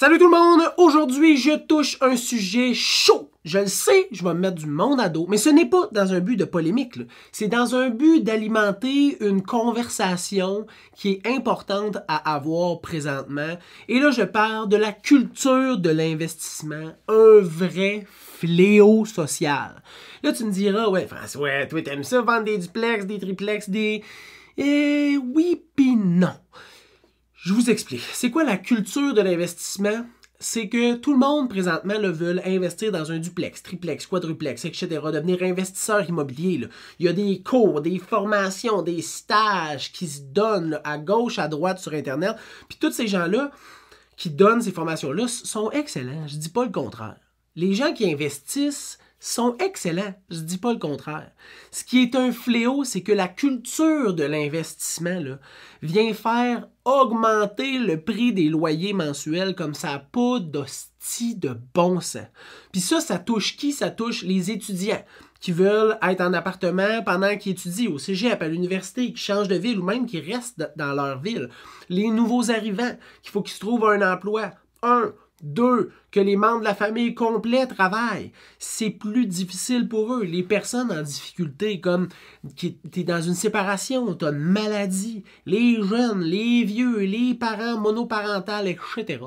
Salut tout le monde! Aujourd'hui, je touche un sujet chaud. Je le sais, je vais me mettre du monde à dos, mais ce n'est pas dans un but de polémique. C'est dans un but d'alimenter une conversation qui est importante à avoir présentement. Et là, je parle de la culture de l'investissement, un vrai fléau social. Là, tu me diras, ouais, François, ouais, toi, t'aimes ça, vendre des duplex, des triplex, des... oui pis non. Je vous explique. C'est quoi la culture de l'investissement? C'est que tout le monde, présentement, veut investir dans un duplex, triplex, quadruplex, etc., devenir investisseur immobilier. Là. Il y a des cours, des formations, des stages qui se donnent là, à gauche, à droite sur Internet. Puis tous ces gens-là qui donnent ces formations-là sont excellents. Je dis pas le contraire. Les gens qui investissent sont excellents. Je dis pas le contraire. Ce qui est un fléau, c'est que la culture de l'investissement là, vient faire augmenter le prix des loyers mensuels comme ça n'a pas d'hostie de bon sens. Puis ça touche qui? Ça touche les étudiants qui veulent être en appartement pendant qu'ils étudient au cégep, à l'université, qui changent de ville ou même qui restent dans leur ville. Les nouveaux arrivants, qu'il faut qu'ils se trouvent un emploi. 2, que les membres de la famille complète travaillent. C'est plus difficile pour eux. Les personnes en difficulté, comme t'es dans une séparation, t'as une maladie, les jeunes, les vieux, les parents monoparentales, etc.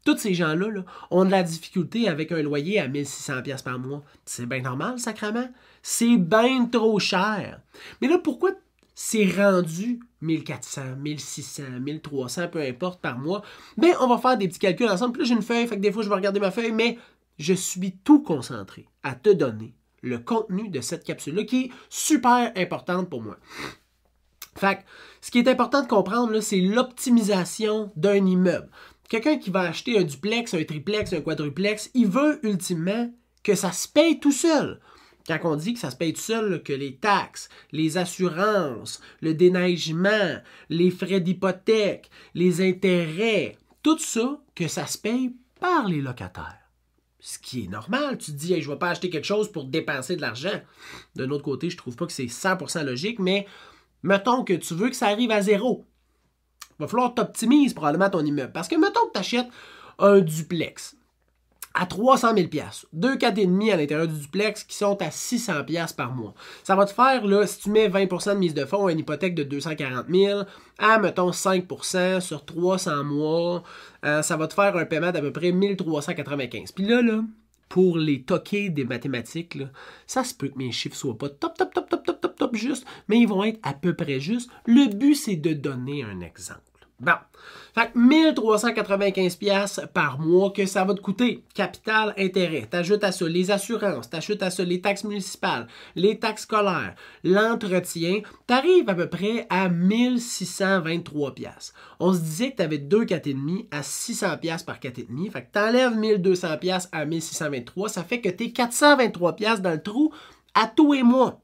Tous ces gens-là là, ont de la difficulté avec un loyer à 1600$ par mois. C'est bien normal, sacrément. C'est bien trop cher. Mais là, pourquoi c'est rendu 1400, 1600, 1300, peu importe par mois, ben on va faire des petits calculs ensemble. Puis là, j'ai une feuille, fait que des fois, je vais regarder ma feuille, mais je suis tout concentré à te donner le contenu de cette capsule-là qui est super importante pour moi. Fait que, ce qui est important de comprendre, c'est l'optimisation d'un immeuble. Quelqu'un qui va acheter un duplex, un triplex, un quadruplex, il veut ultimement que ça se paye tout seul. Quand on dit que ça se paye tout seul, là, que les taxes, les assurances, le déneigement, les frais d'hypothèque, les intérêts, tout ça, que ça se paye par les locataires. Ce qui est normal. Tu te dis, hey, je ne vais pas acheter quelque chose pour dépenser de l'argent. D'un autre côté, je ne trouve pas que c'est 100% logique, mais mettons que tu veux que ça arrive à zéro. Il va falloir que tu optimises probablement ton immeuble. Parce que mettons que tu achètes un duplex à 300 000 $. 2 4,5 à l'intérieur du duplex qui sont à 600 $ par mois. Ça va te faire, là, si tu mets 20% de mise de fonds, une hypothèque de 240 000 à, mettons, 5% sur 300 mois, ça va te faire un paiement d'à peu près 1395. Puis là, pour les toqués des mathématiques, là, ça se peut que mes chiffres soient pas top juste, mais ils vont être à peu près justes. Le but, c'est de donner un exemple. Bon, fait que 1395$ par mois que ça va te coûter. Capital, intérêt. T'ajoutes à ça les assurances, t'ajoutes à ça les taxes municipales, les taxes scolaires, l'entretien. T'arrives à peu près à 1623$. On se disait que t'avais 2 4,5 à 600$ par 4,5. Fait que t'enlèves 1200$ à 1623$. Ça fait que t'es 423$ dans le trou à tous les mois.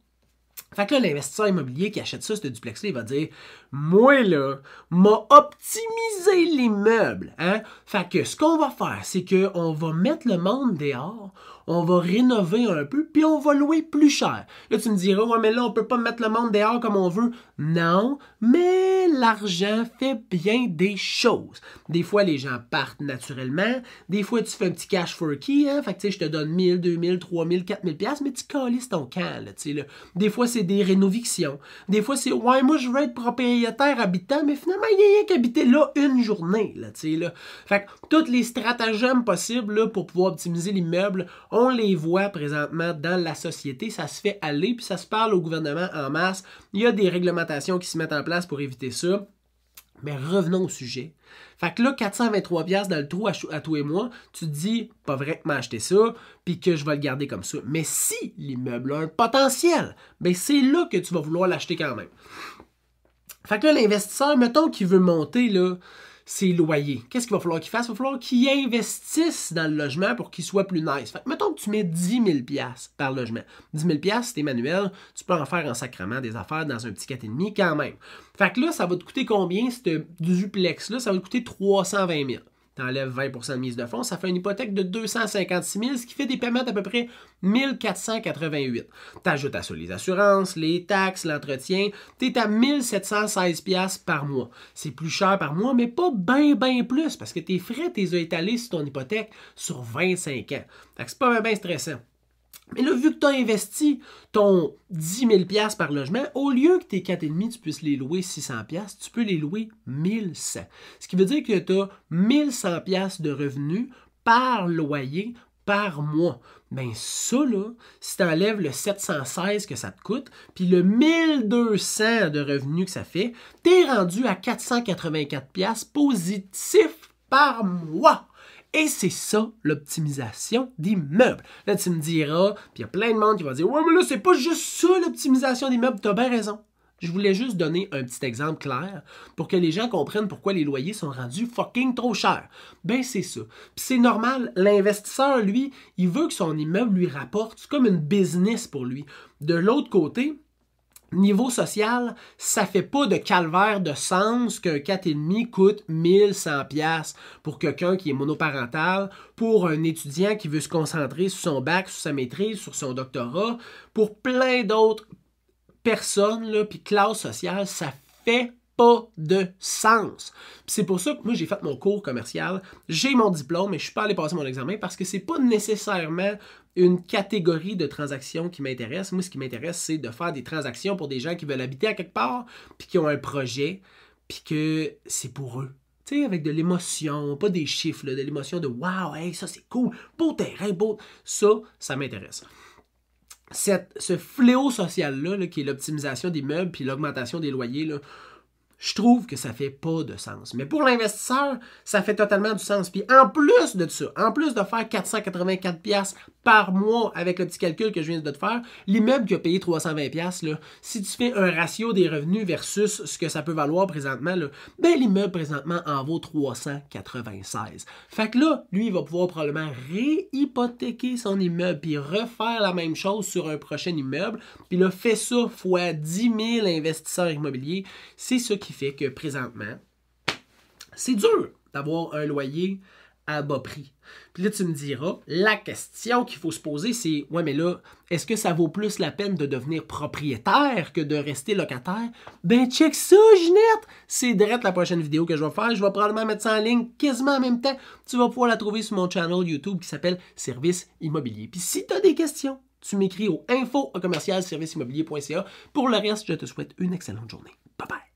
Fait que là, l'investisseur immobilier qui achète ça, ce duplex-là, il va dire « Moi, là, m'a optimisé l'immeuble. Hein? » Fait que ce qu'on va faire, c'est qu'on va mettre le monde dehors, on va rénover un peu, puis on va louer plus cher. Là, tu me diras « Ouais, mais là, on peut pas mettre le monde dehors comme on veut. » Non, mais l'argent fait bien des choses. Des fois, les gens partent naturellement. Des fois, tu fais un petit cash for key. Hein? Fait que, tu sais, je te donne 1000, 2000, 3000, 4000$, mais tu calisses ton camp. Là, là. Des fois, c'est des rénovictions. Des fois, c'est « Ouais, moi, je veux être propriétaire habitant, mais finalement, il y a rien qu'habiter là une journée. » Là, là. Fait que tous les stratagèmes possibles là, pour pouvoir optimiser l'immeuble, on les voit présentement dans la société. Ça se fait aller, puis ça se parle au gouvernement en masse. Il y a des réglementations qui se mettent en place pour éviter ça. Mais revenons au sujet. Fait que là, 423$ dans le trou à tous les mois, tu te dis, pas vrai que m'acheter ça, puis que je vais le garder comme ça. Mais si l'immeuble a un potentiel, ben c'est là que tu vas vouloir l'acheter quand même. Fait que là, l'investisseur, mettons qu'il veut monter là, ses loyers. Qu'est-ce qu'il va falloir qu'il fasse? Il va falloir qu'il investisse dans le logement pour qu'il soit plus nice. Fait que mettons que tu mets 10 000$ par logement. 10 000$, si t'es manuel, tu peux en faire en sacrement des affaires dans un petit 4,5 quand même. Fait que là, ça va te coûter combien, ce duplex-là? Ça va te coûter 320 000. tu enlèves 20% de mise de fonds, ça fait une hypothèque de 256 000, ce qui fait des paiements d'à peu près 1488. Tu ajoutes à ça les assurances, les taxes, l'entretien, tu es à 1716 $ par mois. C'est plus cher par mois, mais pas bien plus, parce que tes frais, tu les as étalés sur ton hypothèque sur 25 ans. Fait que c'est pas bien stressant. Mais là, vu que tu as investi ton 10 000 $ par logement, au lieu que tes 4,5, tu puisses les louer 600 $, tu peux les louer 1100. Ce qui veut dire que tu as 1100 $ de revenus par loyer par mois. Bien ça, là, si tu enlèves le 716 que ça te coûte, puis le 1200 de revenus que ça fait, tu es rendu à 484 $ positif par mois. Et c'est ça, l'optimisation d'immeubles. Là, tu me diras, puis il y a plein de monde qui va dire « Ouais, mais là, c'est pas juste ça, l'optimisation d'immeubles. » Tu as bien raison. Je voulais juste donner un petit exemple clair pour que les gens comprennent pourquoi les loyers sont rendus fucking trop chers. Ben, c'est ça. Puis c'est normal, l'investisseur, lui, il veut que son immeuble lui rapporte. C'est comme une business pour lui. De l'autre côté, niveau social, ça fait pas de calvaire de sens qu'un 4,5 coûte 1100 $ pour quelqu'un qui est monoparental, pour un étudiant qui veut se concentrer sur son bac, sur sa maîtrise, sur son doctorat, pour plein d'autres personnes, là, puis classe sociale, ça fait pas de sens. C'est pour ça que moi, j'ai fait mon cours commercial, j'ai mon diplôme, mais je suis pas allé passer mon examen parce que c'est pas nécessairement une catégorie de transactions qui m'intéresse. Moi, ce qui m'intéresse, c'est de faire des transactions pour des gens qui veulent habiter à quelque part, puis qui ont un projet, puis que c'est pour eux. Tu sais, avec de l'émotion, pas des chiffres, là, de l'émotion de « Wow, hey, ça c'est cool, beau terrain, beau... » Ça m'intéresse. Ce fléau social-là, là, qui est l'optimisation des meubles puis l'augmentation des loyers, là, je trouve que ça fait pas de sens. Mais pour l'investisseur, ça fait totalement du sens. Puis en plus de ça, en plus de faire 484 $ par mois avec le petit calcul que je viens de te faire, l'immeuble qui a payé 320 $, là, si tu fais un ratio des revenus versus ce que ça peut valoir présentement, là, ben l'immeuble présentement en vaut 396. Fait que là, lui, il va pouvoir probablement réhypothéquer son immeuble puis refaire la même chose sur un prochain immeuble. Puis là, fait ça fois 10 000 investisseurs immobiliers. C'est ça qui fait que présentement, c'est dur d'avoir un loyer à bas prix. Puis là, tu me diras, la question qu'il faut se poser, c'est « Ouais, mais là, est-ce que ça vaut plus la peine de devenir propriétaire que de rester locataire? » Ben, check ça, Ginette! C'est direct la prochaine vidéo que je vais faire. Je vais probablement mettre ça en ligne quasiment en même temps. Tu vas pouvoir la trouver sur mon channel YouTube qui s'appelle Service Immobilier. Puis si tu as des questions, tu m'écris au info@serviceimmobilier.ca. Pour le reste, je te souhaite une excellente journée. Bye bye!